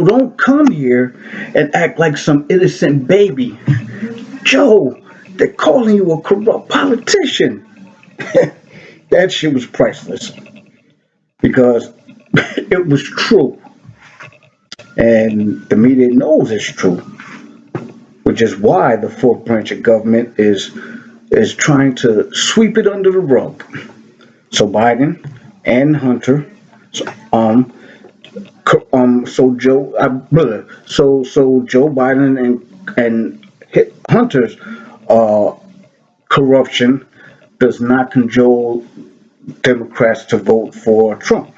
So don't come here and act like some innocent baby. Joe, they're calling you a corrupt politician. That shit was priceless because it was true. And the media knows it's true, which is why the fourth branch of government is trying to sweep it under the rug. So Biden and Hunter, so, so Joe, so Joe Biden and Hunter's uh, corruption does not cajole Democrats to vote for Trump.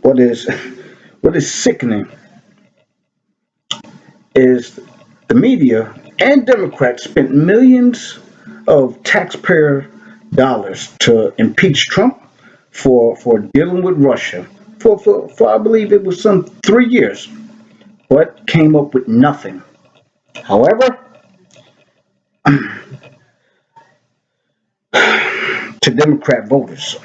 What is what is sickening is the media and Democrats spent millions of taxpayer dollars to impeach Trump for dealing with Russia for I believe it was some 3 years, but came up with nothing. However, to Democrat voters,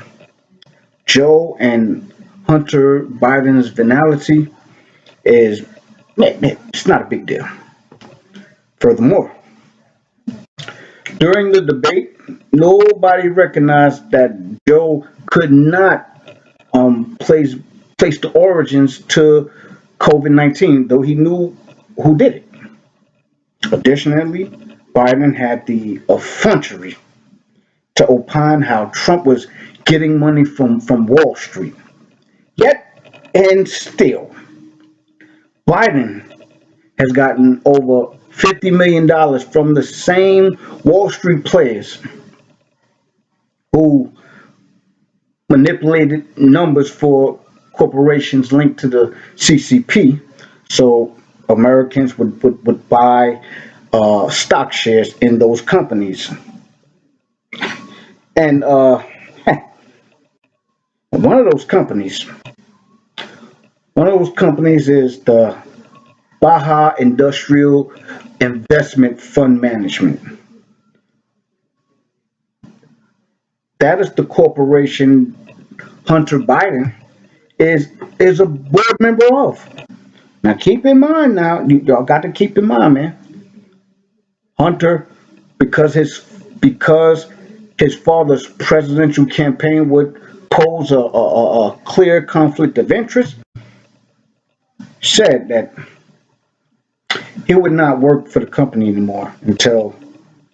Joe and Hunter Biden's venality is it's not a big deal. Furthermore, during the debate, nobody recognized that Joe could not place the origins to COVID-19, though he knew who did it. Additionally, Biden had the effrontery to opine how Trump was getting money from Wall Street. Yet, and still, Biden has gotten over $50 million from the same Wall Street players who manipulated numbers for corporations linked to the CCP. So Americans would buy stock shares in those companies. And one of those companies, one of those companies is the Baja Industrial Investment Fund Management. That is the corporation Hunter Biden is a board member of. Now keep in mind now, y'all got to keep in mind, man. Hunter, because his father's presidential campaign would pose a clear conflict of interest, said that he would not work for the company anymore until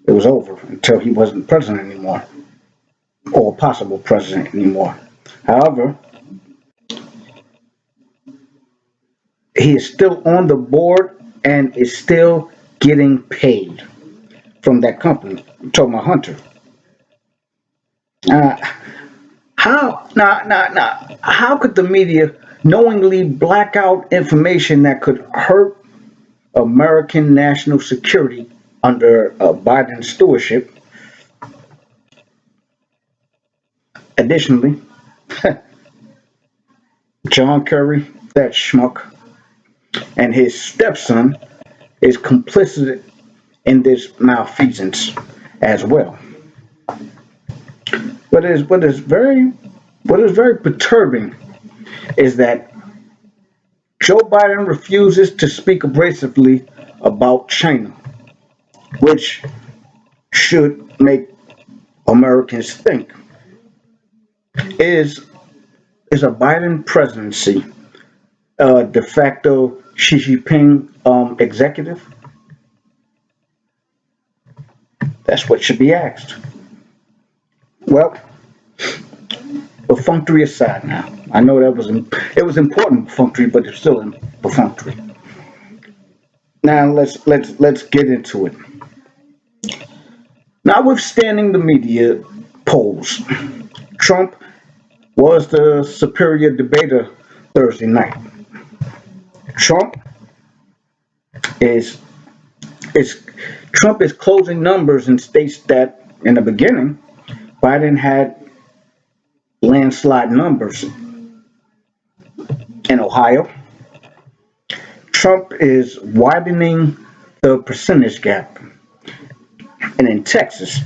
it was over, until he wasn't president anymore, or possible president anymore. However, he is still on the board and is still getting paid from that company. I'm talking about Hunter. Uh, how could the media knowingly black out information that could hurt American national security under Biden stewardship? Additionally, John Kerry, that schmuck, and his stepson is complicit in this malfeasance as well. What is what is very perturbing is that Joe Biden refuses to speak abrasively about China, which should make Americans think. Is is a Biden presidency de facto Xi Jinping executive? That's what should be asked. Well, perfunctory aside now. I know it was important perfunctory, but it's still perfunctory. Now let's get into it. Notwithstanding the media polls, Trump was the superior debater Thursday night. Trump is is Trump is closing numbers and states that in the beginning Biden had landslide numbers in Ohio. Trump is widening the percentage gap, and in Texas,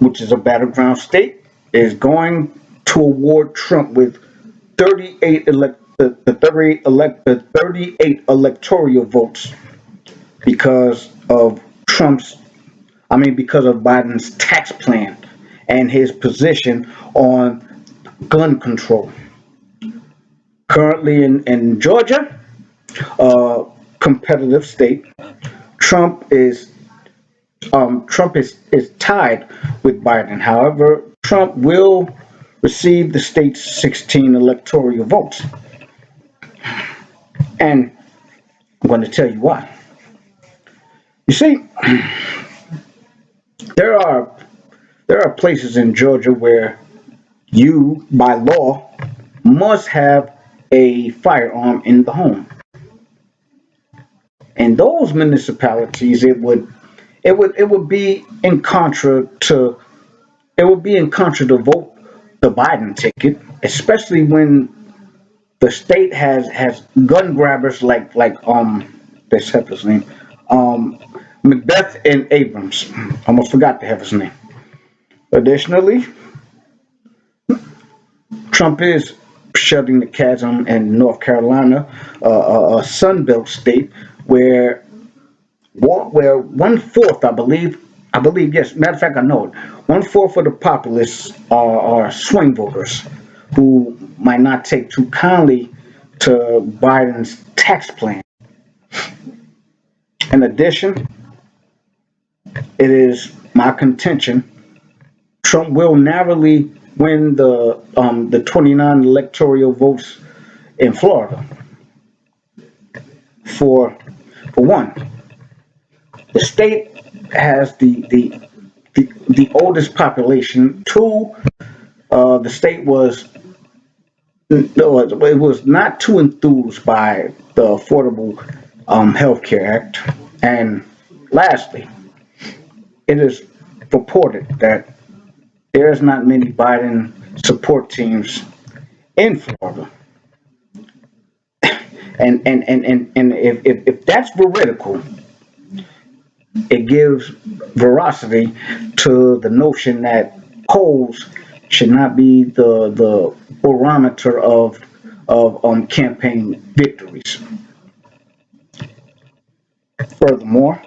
which is a battleground state, is going to award Trump with 38 the 38 electoral votes because of Trump's because of Biden's tax plan and his position on gun control. Currently in Georgia, a competitive state, Trump is is tied with Biden. However, Trump will receive the state's 16 electoral votes, and I'm going to tell you why. You see, there are there are places in Georgia where you, by law, must have a firearm in the home. In those municipalities, it would be in contra to it would be in contra to vote the Biden ticket, especially when the state has gun grabbers like this heifer's name, um Macbeth and Abrams. Almost forgot the heifer's name. Additionally, Trump is shutting the chasm in North Carolina, a Sun Belt state where one fourth, I believe, yes. Matter of fact, I know it. One fourth of the populace are swing voters who might not take too kindly to Biden's tax plan. In addition, it is my contention Trump will narrowly win the 29 electoral votes in Florida. For for one, the state has the oldest population. Two, the state was no, it was not too enthused by the Affordable Health Care Act. And lastly, it is reported that there's not many Biden support teams in Florida. And if that's veridical, it gives veracity to the notion that polls should not be the barometer of campaign victories. Furthermore,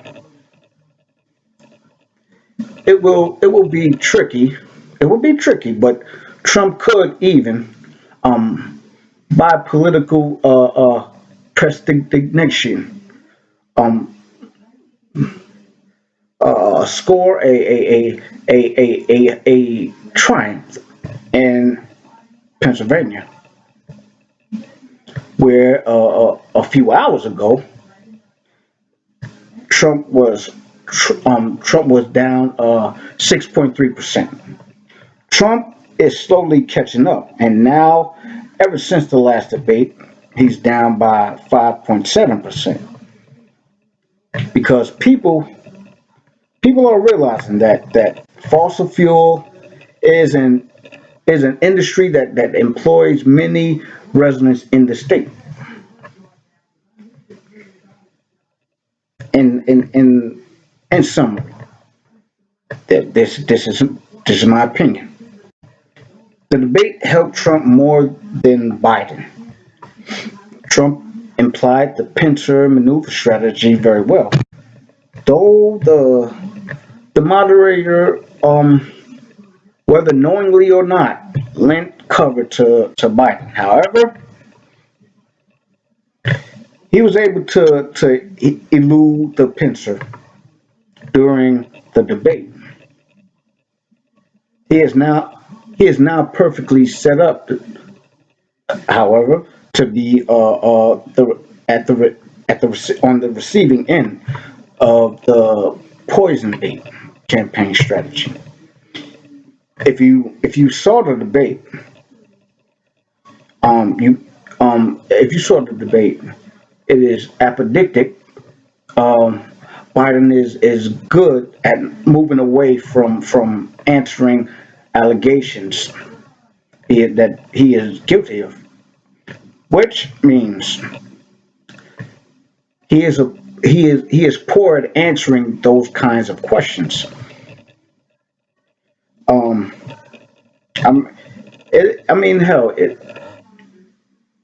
it will be tricky. It will be tricky, but Trump could even um, by political prestidigitation um, score a triumph in Pennsylvania, where a few hours ago Trump was down 6.3%. Trump is slowly catching up, and now, ever since the last debate, he's down by 5.7% because people are realizing that fossil fuel is an industry that employs many residents in the state. In summary, that this is my opinion. The debate helped Trump more than Biden. Trump implied the pincer maneuver strategy very well, though the moderator, whether knowingly or not, lent cover to Biden. However, he was able to elude the pincer during the debate. He is now he is now perfectly set up, however, to be the at the on the receiving end of the poison bait campaign strategy. If you saw the debate, you if you saw the debate, it is apodictic. Um, Biden is good at moving away from answering allegations that he is guilty of, which means he is poor at answering those kinds of questions. Um, I'm, I mean, hell,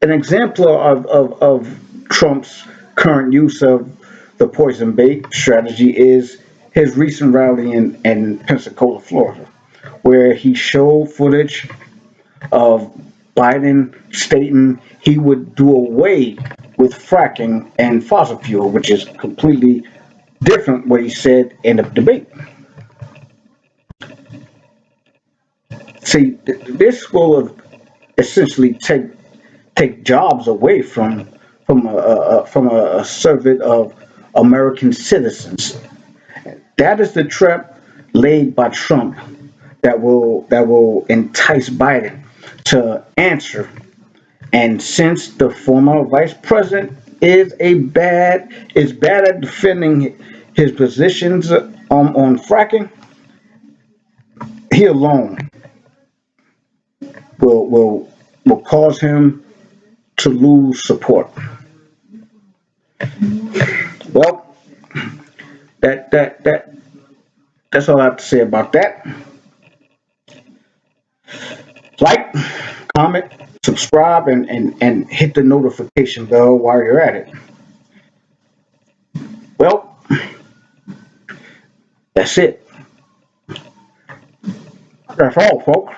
An example of Trump's current use of the poison bait strategy is his recent rally in Pensacola, Florida, where he showed footage of Biden stating he would do away with fracking and fossil fuel, which is completely different what he said in the debate. See, this will essentially take jobs away from a survey of American citizens. That is the trap laid by Trump that will entice Biden to answer. And since the former vice president is bad at defending his positions on fracking, he alone will cause him to lose support. Well, that's all I have to say about that. Like, comment, subscribe, and hit the notification bell while you're at it. Well, that's it. That's all, folks.